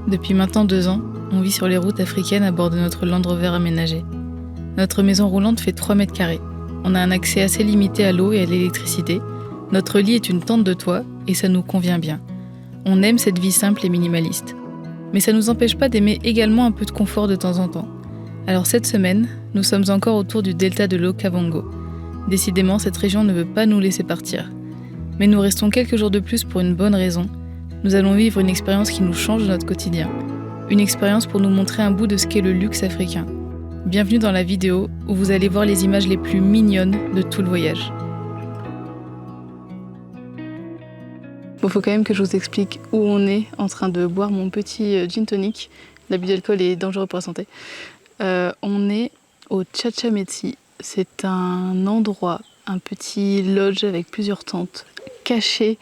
Depuis maintenant 2 ans, on vit sur les routes africaines à bord de notre Land Rover aménagé. Notre maison roulante fait 3 mètres carrés. On a un accès assez limité à l'eau et à l'électricité. Notre lit est une tente de toit et ça nous convient bien. On aime cette vie simple et minimaliste. Mais ça ne nous empêche pas d'aimer également un peu de confort de temps en temps. Alors cette semaine, nous sommes encore autour du delta de l'Okavango. Décidément, cette région ne veut pas nous laisser partir. Mais nous restons quelques jours de plus pour une bonne raison. Nous allons vivre une expérience qui nous change de notre quotidien. Une expérience pour nous montrer un bout de ce qu'est le luxe africain. Bienvenue dans la vidéo où vous allez voir les images les plus mignonnes de tout le voyage. Bon, faut quand même que je vous explique où on est en train de boire mon petit gin tonic. L'abus d'alcool est dangereux pour la santé. On est au Tchatchaméti. C'est un endroit, un petit lodge avec plusieurs tentes, caché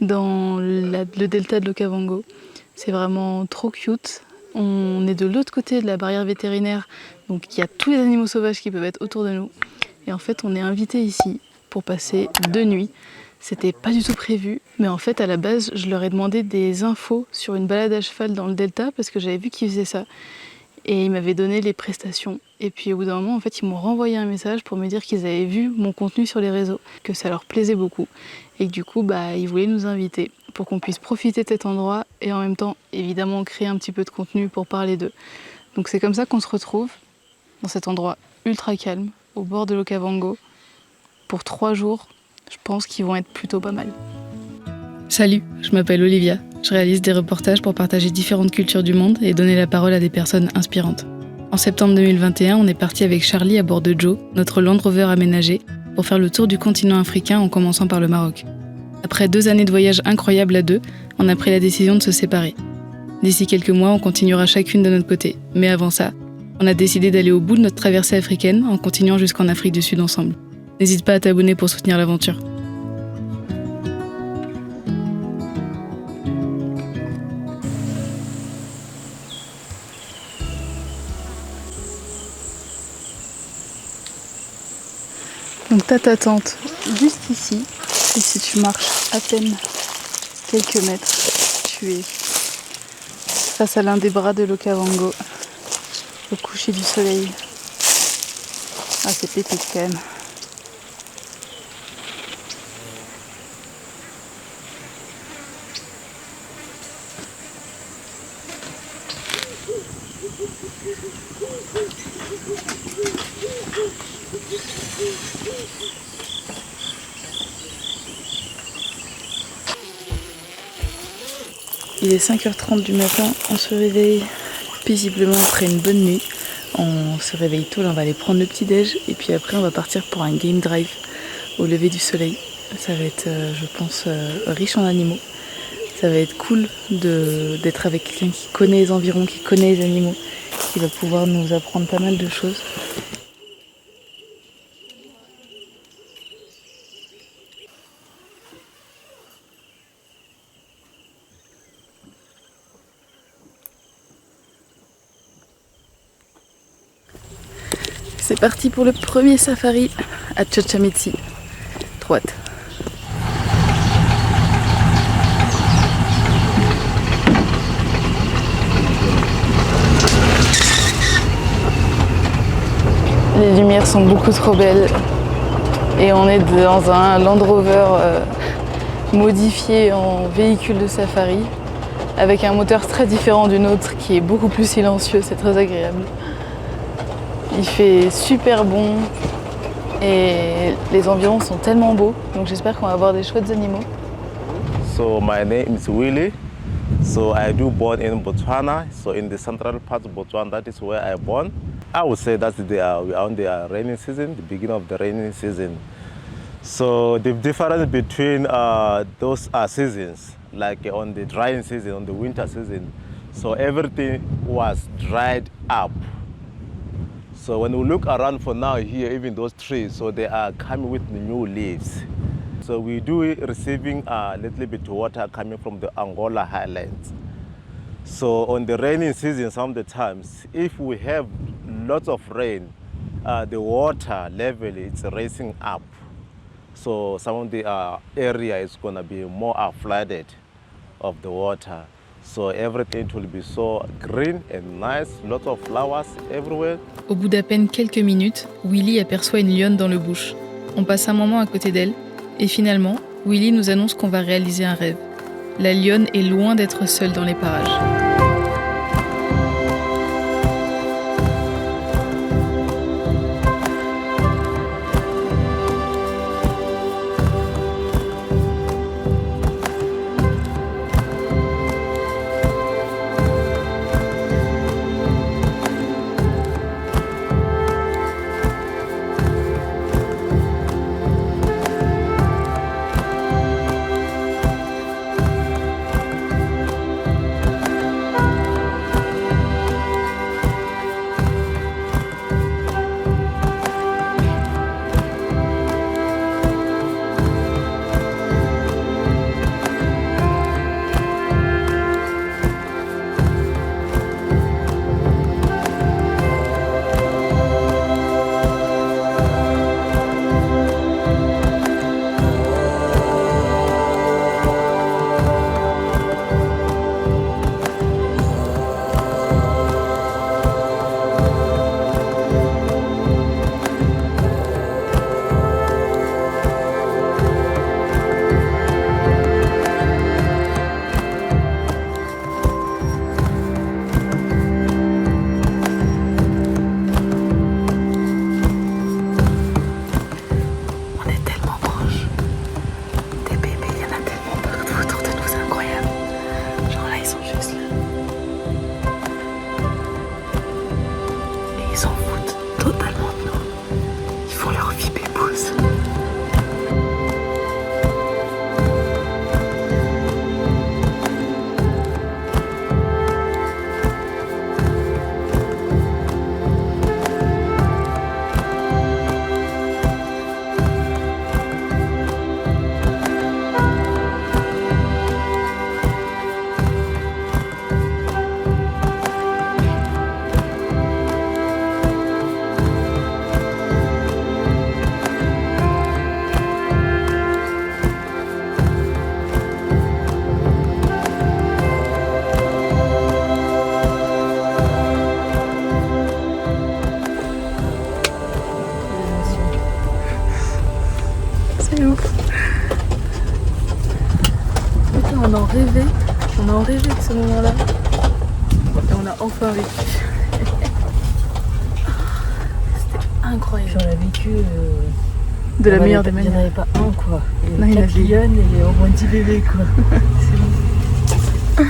dans le delta de l'Okavango. C'est vraiment trop cute. On est de l'autre côté de la barrière vétérinaire, donc il y a tous les animaux sauvages qui peuvent être autour de nous. Et en fait, on est invité ici pour passer 2 nuits. C'était pas du tout prévu, mais en fait, à la base, je leur ai demandé des infos sur une balade à cheval dans le delta parce que j'avais vu qu'ils faisaient ça. Et ils m'avaient donné les prestations. Et puis au bout d'un moment, en fait, ils m'ont renvoyé un message pour me dire qu'ils avaient vu mon contenu sur les réseaux, que ça leur plaisait beaucoup. Et que du coup, ils voulaient nous inviter pour qu'on puisse profiter de cet endroit et en même temps, évidemment, créer un petit peu de contenu pour parler d'eux. Donc c'est comme ça qu'on se retrouve dans cet endroit ultra calme, au bord de l'Okavango, pour 3 jours. Je pense qu'ils vont être plutôt pas mal. Salut, je m'appelle Olivia. Je réalise des reportages pour partager différentes cultures du monde et donner la parole à des personnes inspirantes. En septembre 2021, on est parti avec Charlie à bord de Joe, notre Land Rover aménagé, pour faire le tour du continent africain en commençant par le Maroc. Après 2 années de voyage incroyables à 2, on a pris la décision de se séparer. D'ici quelques mois, on continuera chacune de notre côté. Mais avant ça, on a décidé d'aller au bout de notre traversée africaine en continuant jusqu'en Afrique du Sud ensemble. N'hésite pas à t'abonner pour soutenir l'aventure. Donc t'as ta tente juste ici, et si tu marches à peine quelques mètres, tu es face à l'un des bras de l'Okavango, au coucher du soleil. Ah, c'est pépite quand même. Il est 5h30 du matin, on se réveille paisiblement après une bonne nuit. On se réveille tôt, là on va aller prendre le petit déj et puis après on va partir pour un game drive au lever du soleil. Ça va être, je pense, riche en animaux. Ça va être cool d'être avec quelqu'un qui connaît les environs, qui connaît les animaux, qui va pouvoir nous apprendre pas mal de choses. C'est parti pour le premier safari à Tchatchaméti. Trop hâte. Les lumières sont beaucoup trop belles et on est dans un Land Rover modifié en véhicule de safari avec un moteur très différent du nôtre qui est beaucoup plus silencieux, c'est très agréable. Il fait super bon et les environs sont tellement beaux, donc j'espère qu'on va avoir des chouettes animaux. So my name is Willie. So I do born in Botswana. So in the central part of Botswana, that is where I born. I would say that we are on the rainy season, the beginning of the rainy season. So the difference between those seasons, like on the drying season, on the winter season, so everything was dried up. So when we look around for now here, even those trees, so they are coming with the new leaves. So we do receiving a little bit of water coming from the Angola highlands. So on the rainy season, some of the times, if we have lots of rain, the water level is rising up. So some of the area is going to be more flooded of the water. So everything will be so green and nice, lots of flowers everywhere. Au bout d'à peine quelques minutes, Willy aperçoit une lionne dans le bush. On passe un moment à côté d'elle, et finalement, Willy nous annonce qu'on va réaliser un rêve. La lionne est loin d'être seule dans les parages. C'est ouf. Putain, on en rêvait de ce moment-là. Et on a enfin vécu. C'était incroyable. J'en ai vécu de la meilleure des manières. Il n'y en avait pas un quoi. Non, il y en 4 avait lionnes et au moins 10 bébés quoi. C'est bon.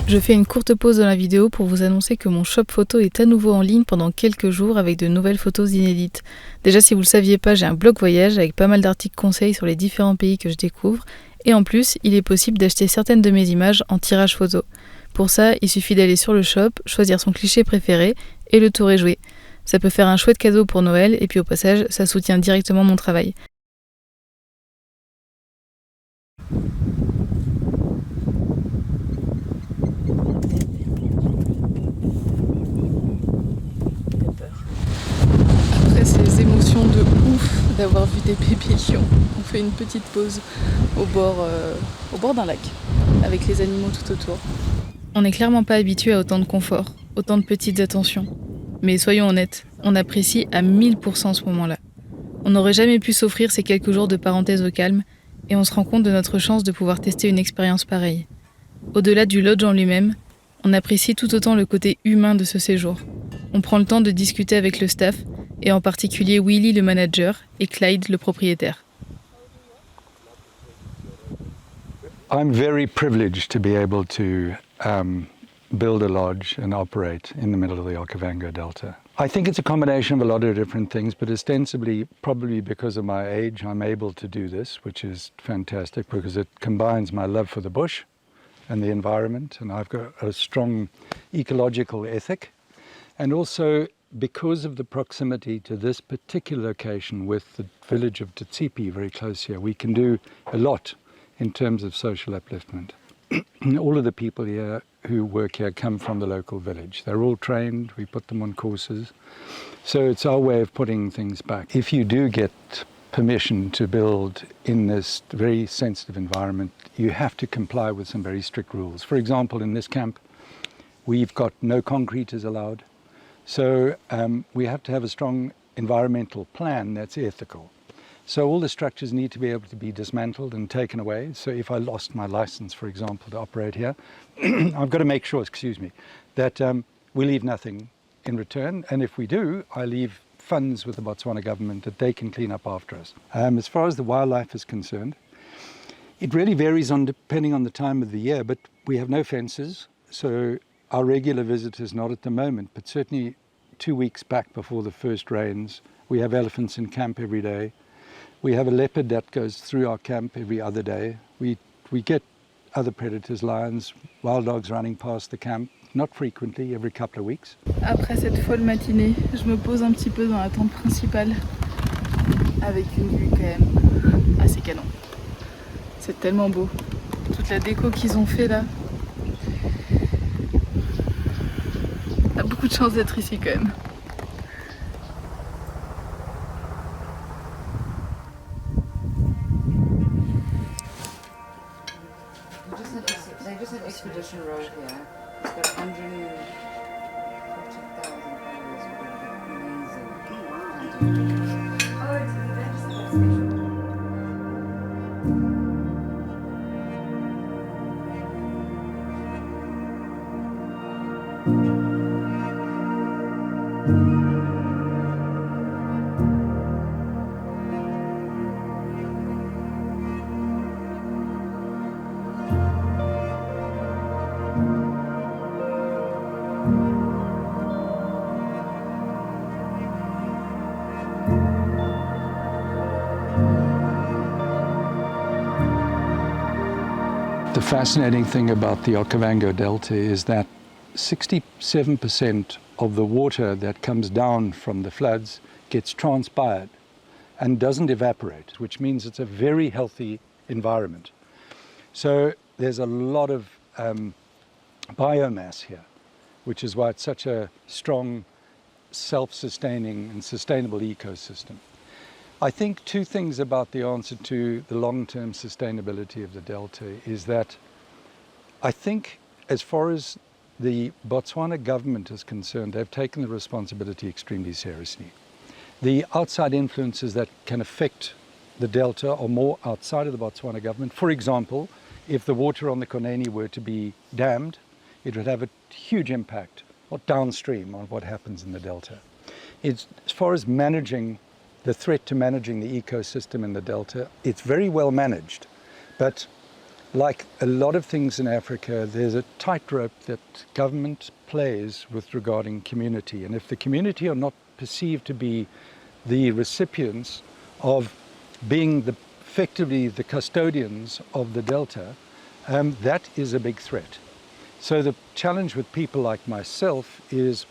Je fais une courte pause dans la vidéo pour vous annoncer que mon shop photo est à nouveau en ligne pendant quelques jours avec de nouvelles photos inédites. Déjà, si vous ne le saviez pas, j'ai un blog voyage avec pas mal d'articles conseils sur les différents pays que je découvre. Et en plus, il est possible d'acheter certaines de mes images en tirage photo. Pour ça, il suffit d'aller sur le shop, choisir son cliché préféré et le tour est joué. Ça peut faire un chouette cadeau pour Noël et puis au passage, ça soutient directement mon travail. Après ces émotions de ouf d'avoir vu des bébés lions, on fait une petite pause au bord d'un lac, avec les animaux tout autour. On n'est clairement pas habitué à autant de confort, autant de petites attentions. Mais soyons honnêtes, on apprécie à 1000% ce moment-là. On n'aurait jamais pu s'offrir ces quelques jours de parenthèse au calme, et on se rend compte de notre chance de pouvoir tester une expérience pareille. Au-delà du lodge en lui-même, on apprécie tout autant le côté humain de ce séjour. On prend le temps de discuter avec le staff, et en particulier Willy le manager et Clyde le propriétaire. I'm very privileged to be able to build a lodge and operate in the middle of the Okavango Delta. I think it's a combination of a lot of different things, but ostensibly, probably because of my age, I'm able to do this, which is fantastic because it combines my love for the bush and the environment, and I've got a strong ecological ethic, and also because of the proximity to this particular location with the village of Tsipi very close here, we can do a lot in terms of social upliftment. All of the people here who work here come from the local village. They're all trained, we put them on courses. So it's our way of putting things back. If you do get permission to build in this very sensitive environment, you have to comply with some very strict rules. For example, in this camp, we've got no concrete is allowed. So we have to have a strong environmental plan that's ethical. So all the structures need to be able to be dismantled and taken away. So if I lost my license, for example, to operate here, I've got to make sure, that we leave nothing in return. And if we do, I leave funds with the Botswana government that they can clean up after us. As far as the wildlife is concerned, it really varies depending on the time of the year, but we have no fences. So our regular visitors, not at the moment, but certainly 2 weeks back before the first rains, we have elephants in camp every day. We have a leopard that goes through our camp every other day. We get other predators, lions, wild dogs running past the camp, not frequently, every couple of weeks. Après cette folle matinée, je me pose un petit peu dans la tente principale avec une vue quand même assez canon. C'est tellement beau. Toute la déco qu'ils ont fait là. On a beaucoup de chance d'être ici quand même. They just had Expedition Road here. It's got 140,000 The fascinating thing about the Okavango Delta is that 67% of the water that comes down from the floods gets transpired and doesn't evaporate, which means it's a very healthy environment. So there's a lot of biomass here, which is why it's such a strong, self-sustaining and sustainable ecosystem. I think two things about the answer to the long-term sustainability of the Delta is that I think as far as the Botswana government is concerned, they've taken the responsibility extremely seriously. The outside influences that can affect the Delta are more outside of the Botswana government. For example, if the water on the Koneni were to be dammed, it would have a huge impact downstream on what happens in the Delta. As far as managing the threat to managing the ecosystem in the Delta, it's very well managed. But like a lot of things in Africa, there's a tightrope that government plays with regarding community. And if the community are not perceived to be the recipients of being effectively the custodians of the Delta, that is a big threat. So the challenge with people like myself is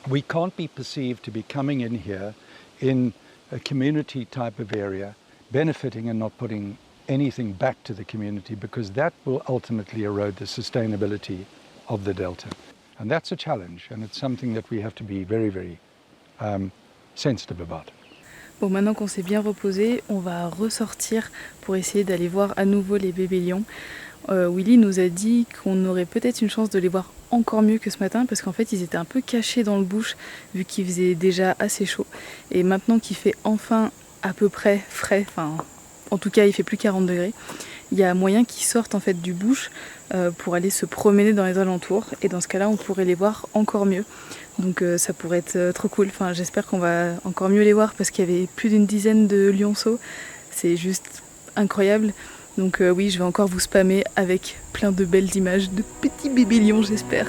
we can't be perceived to be coming in here in a community type of area, benefiting and not putting anything back to the community, because that will ultimately erode the sustainability of the Delta. And that's a challenge, and it's something that we have to be very, very sensitive about. Bon, maintenant qu'on s'est bien reposé, on va ressortir pour essayer d'aller voir à nouveau les bébés lions. Willy nous a dit qu'on aurait peut-être une chance de les voir encore mieux que ce matin, parce qu'en fait ils étaient un peu cachés dans le bush vu qu'il faisait déjà assez chaud, et maintenant qu'il fait enfin à peu près frais, enfin en tout cas il fait plus 40 degrés, il y a moyen qu'ils sortent en fait du bush pour aller se promener dans les alentours, et dans ce cas là on pourrait les voir encore mieux, donc ça pourrait être trop cool. Enfin, j'espère qu'on va encore mieux les voir, parce qu'il y avait plus d'une dizaine de lionceaux, c'est juste incroyable. Donc oui, je vais encore vous spammer avec plein de belles images de petits bébés lions, j'espère.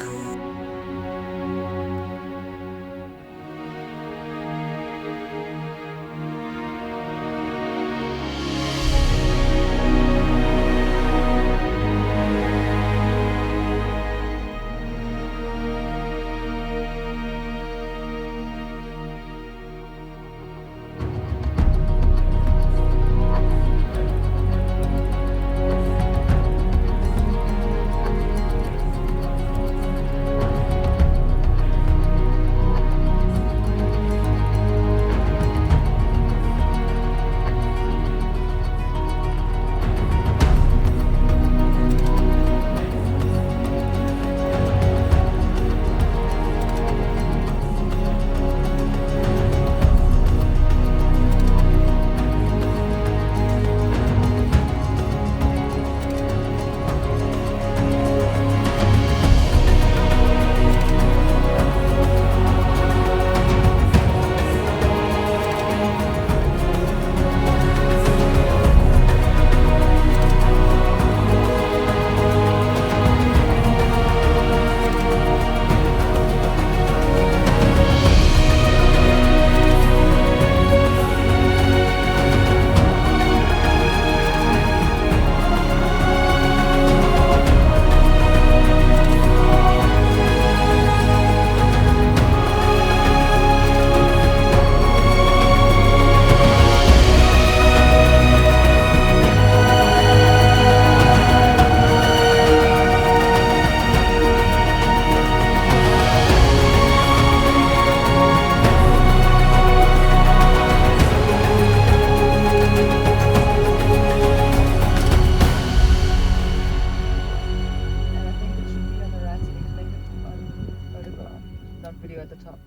view at the top.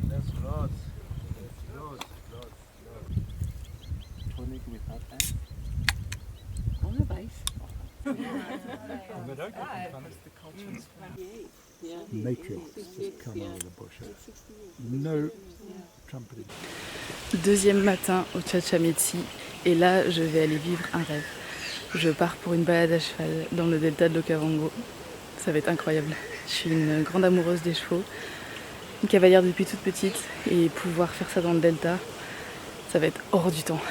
That's lots. Tonic with hot ice. On the base. Matriarchs just come out of the bush. No trumpeting. Deuxième matin au Chachametsi, et là je vais aller vivre un rêve. Je pars pour une balade à cheval dans le delta de l'Okavango. Ça va être incroyable. Je suis une grande amoureuse des chevaux, une cavalière depuis toute petite, et pouvoir faire ça dans le delta, ça va être hors du temps.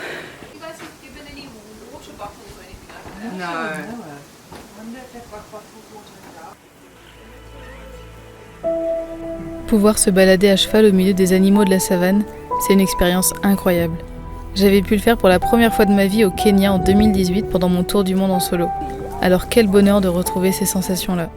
You guys have given any water bottles or anything like that? No. I wonder if they've got bottled water in the Pouvoir se balader à cheval au milieu des animaux de la savane, c'est une expérience incroyable. J'avais pu le faire pour la première fois de ma vie au Kenya en 2018 pendant mon tour du monde en solo. Alors quel bonheur de retrouver ces sensations-là.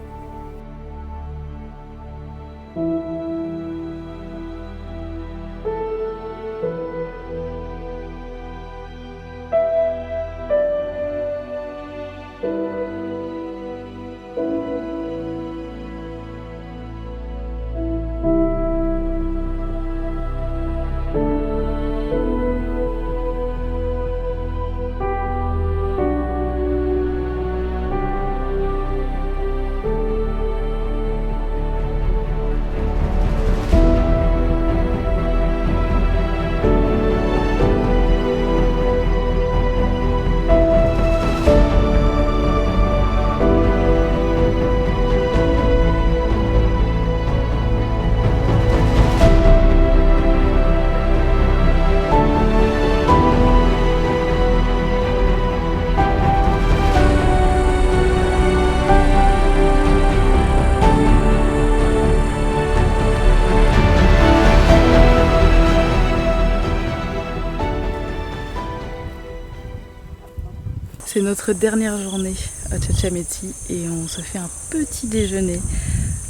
C'est notre dernière journée à Chachametsi et on se fait un petit déjeuner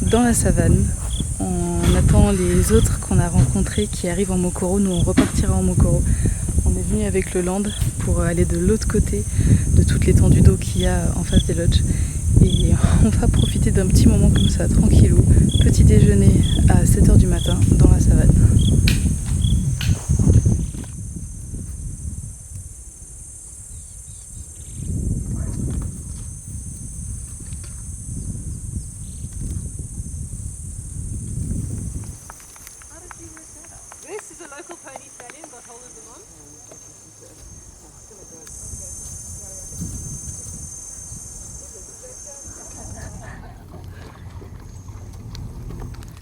dans la savane. On attend les autres qu'on a rencontrés qui arrivent en Mokoro. Nous on repartira en Mokoro. On est venu avec le land pour aller de l'autre côté de toute l'étendue d'eau qu'il y a en face des lodges. Et on va profiter d'un petit moment comme ça, tranquillou. Petit déjeuner à 7h du matin dans la savane. This is a local pony stallion, got hold of them on.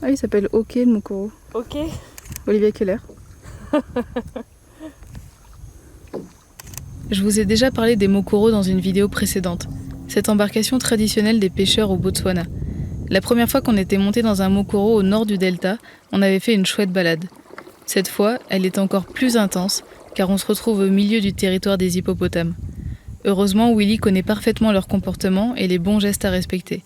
Ah, il s'appelle Ok le Mokoro. Ok. Olivia Keller. Je vous ai déjà parlé des Mokoro dans une vidéo précédente. Cette embarcation traditionnelle des pêcheurs au Botswana. La première fois qu'on était monté dans un Mokoro au nord du delta, on avait fait une chouette balade. Cette fois, elle est encore plus intense, car on se retrouve au milieu du territoire des hippopotames. Heureusement, Willy connaît parfaitement leur comportement et les bons gestes à respecter.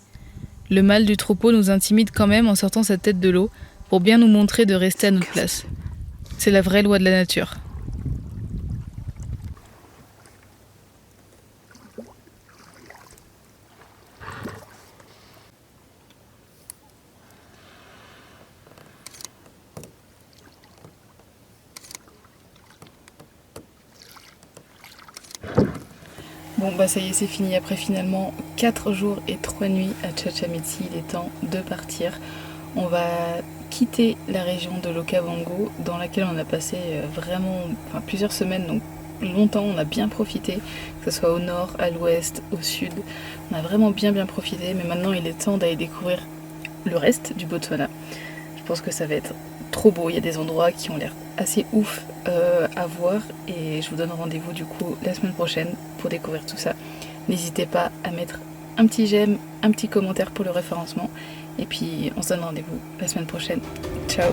Le mâle du troupeau nous intimide quand même en sortant sa tête de l'eau, pour bien nous montrer de rester à notre place. C'est la vraie loi de la nature. Bon bah ça y est, c'est fini. Après finalement 4 jours et 3 nuits à Chachametsi, il est temps de partir. On va quitter la région de l'Okavango dans laquelle on a passé plusieurs semaines, donc longtemps. On a bien profité, que ce soit au nord, à l'ouest, au sud. On a vraiment bien profité, mais maintenant il est temps d'aller découvrir le reste du Botswana. Je pense que ça va être trop beau, il y a des endroits qui ont l'air assez ouf à voir et je vous donne rendez-vous du coup la semaine prochaine pour découvrir tout ça. N'hésitez pas à mettre un petit j'aime, un petit commentaire pour le référencement et puis on se donne rendez-vous la semaine prochaine. Ciao!